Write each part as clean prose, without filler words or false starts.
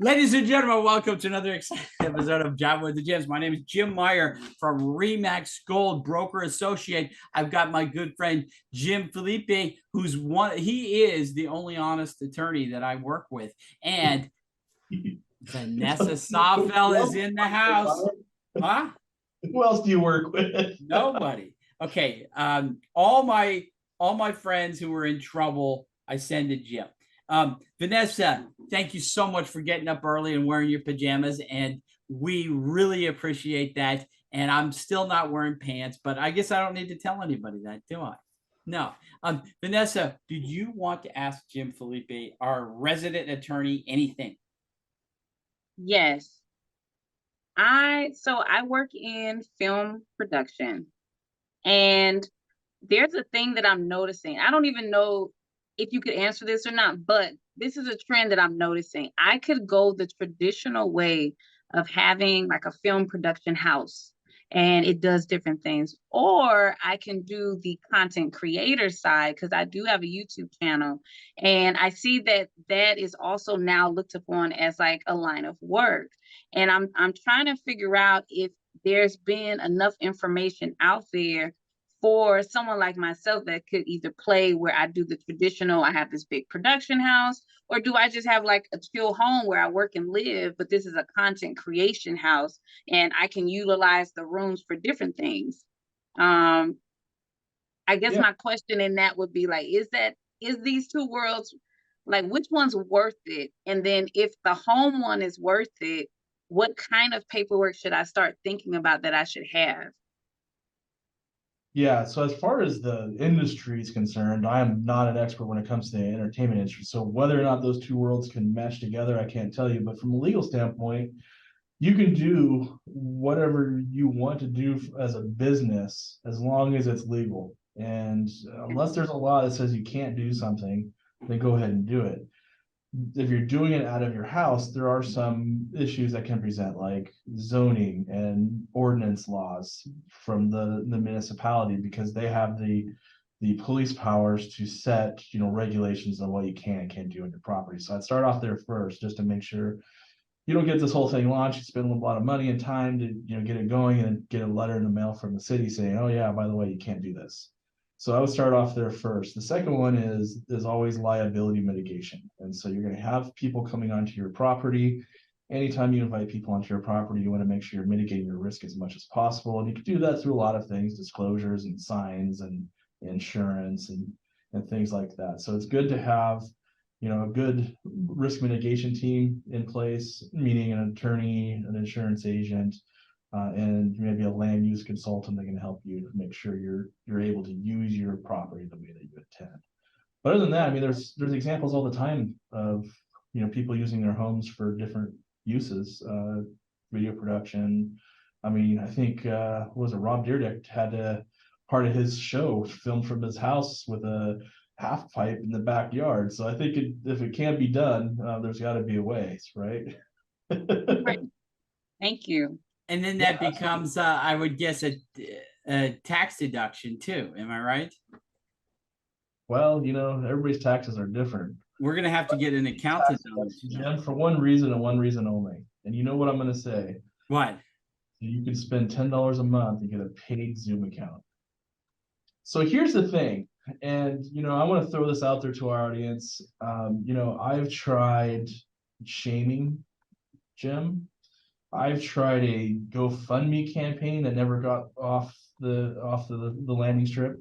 Ladies and gentlemen, welcome to another exciting episode of Job with the JIMS. My name is Jim Meyer from Remax Gold Broker Associate. I've got my good friend Jim Felipe, he is the only honest attorney that I work with. And Vanessa Sawfell is in the house. Huh? Who else do you work with? Nobody. Okay. All my friends who were in trouble, I send to Jim. Vanessa, thank you so much for getting up early and wearing your pajamas, and we really appreciate that. And I'm still not wearing pants, but I guess I don't need to tell anybody that, do I? No. Vanessa, did you want to ask Jim Felipe, our resident attorney, anything? Yes. I work in film production, and there's a thing that I'm noticing. I don't even know if you could answer this or not, but this is a trend that I'm noticing. I could go the traditional way of having like a film production house and it does different things, or I can do the content creator side because I do have a YouTube channel, and I see that that is also now looked upon as like a line of work. And I'm trying to figure out if there's been enough information out there for someone like myself that could either play where I do the traditional, I have this big production house, or do I just have like a chill home where I work and live, but this is a content creation house and I can utilize the rooms for different things. I guess my question in that would be like, is these two worlds, like which one's worth it? And then if the home one is worth it, what kind of paperwork should I start thinking about that I should have? Yeah, so as far as the industry is concerned, I am not an expert when it comes to the entertainment industry. So whether or not those two worlds can mesh together, I can't tell you. But from a legal standpoint, you can do whatever you want to do as a business as long as it's legal. And unless there's a law that says you can't do something, then go ahead and do it. If you're doing it out of your house, there are some issues that can present, like zoning and ordinance laws from the municipality, because they have the police powers to set, regulations on what you can and can't do on your property. So I'd start off there first, just to make sure you don't get this whole thing launched. You spend a lot of money and time to get it going, and get a letter in the mail from the city saying, oh yeah, by the way, you can't do this. So I would start off there first. The second one is always liability mitigation. And so you're going to have people coming onto your property. Anytime you invite people onto your property, you want to make sure you're mitigating your risk as much as possible. And you can do that through a lot of things, disclosures and signs and insurance and things like that. So it's good to have a good risk mitigation team in place, meaning an attorney, an insurance agent, and maybe a land use consultant that can help you make sure you're able to use your property the way that you intend. But other than that, I mean, there's examples all the time of people using their homes for different uses, video production. I mean, I think was it Rob Dyrdek had part of his show filmed from his house with a half pipe in the backyard. So I think if it can't be done, there's got to be a way, right? Right. Thank you. And then that becomes, I would guess, a tax deduction too. Am I right? Well, everybody's taxes are different. We're going to have to get an accountant on this. Jim, for one reason and one reason only. And you know what I'm going to say? What? You can spend $10 a month and get a paid Zoom account. So here's the thing. And, I want to throw this out there to our audience. I've tried shaming Jim. I've tried a GoFundMe campaign that never got off the landing strip.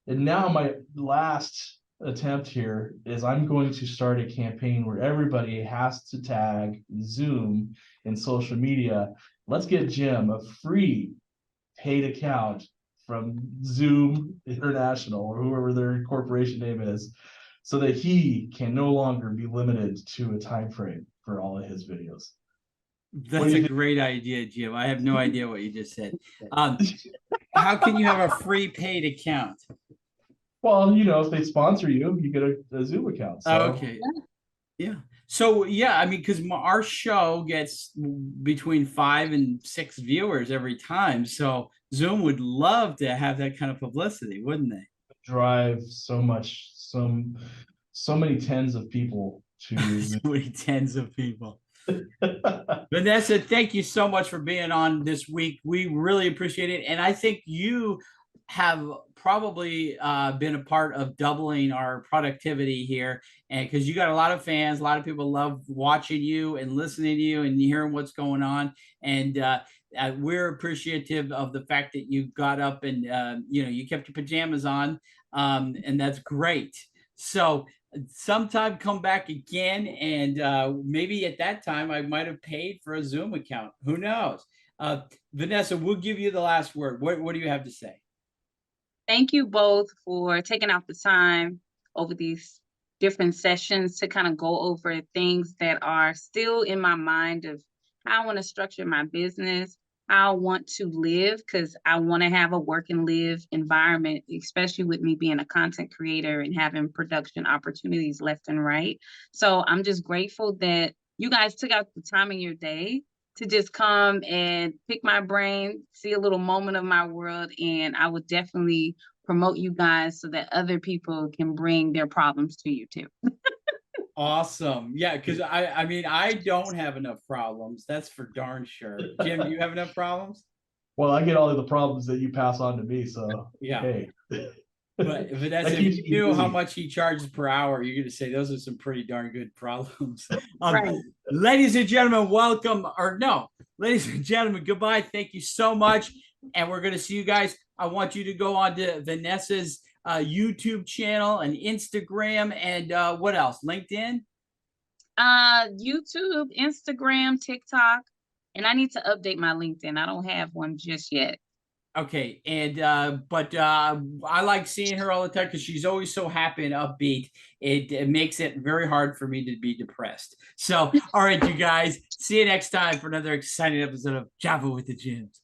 And now my last attempt here is I'm going to start a campaign where everybody has to tag Zoom in social media. Let's get Jim a free paid account from Zoom International or whoever their corporation name is, so that he can no longer be limited to a time frame for all of his videos. That's a great idea, Jim. I have no idea what you just said. How can you have a free paid account? Well, if they sponsor you, you get a Zoom account. So. Oh, okay. Yeah. So, yeah, I mean, because our show gets between 5 and 6 viewers every time. So Zoom would love to have that kind of publicity, wouldn't they? Drive so many tens of people to so many tens of people. Vanessa, thank you so much for being on this week. We really appreciate it. And I think you have probably been a part of doubling our productivity here. And because you got a lot of fans, a lot of people love watching you and listening to you and hearing what's going on. And we're appreciative of the fact that you got up and, you kept your pajamas on. And that's great. So, sometime come back again, and maybe at that time I might have paid for a Zoom account. Who knows? Vanessa, we'll give you the last word. What do you have to say? Thank you both for taking out the time over these different sessions to kind of go over things that are still in my mind of how I want to structure my business, how I want to live, because I want to have a work and live environment, especially with me being a content creator and having production opportunities left and right. So I'm just grateful that you guys took out the time in your day to just come and pick my brain, see a little moment of my world, and I would definitely promote you guys so that other people can bring their problems to you too. Awesome. Yeah, because I mean I don't have enough problems. That's for darn sure. Jim, do you have enough problems? Well, I get all of the problems that you pass on to me, so Yeah. hey. But Vanessa, if you knew how much he charges per hour, you're going to say those are some pretty darn good problems. Right. Ladies and gentlemen, welcome, or no, ladies and gentlemen, goodbye. Thank you so much. And we're going to see you guys. I want you to go on to Vanessa's YouTube channel and Instagram and what else? LinkedIn? YouTube, Instagram, TikTok, and I need to update my LinkedIn. I don't have one just yet. Okay, and but I like seeing her all the time because she's always so happy and upbeat. It makes it very hard for me to be depressed. So, all right, you guys, see you next time for another exciting episode of Java with the Jims.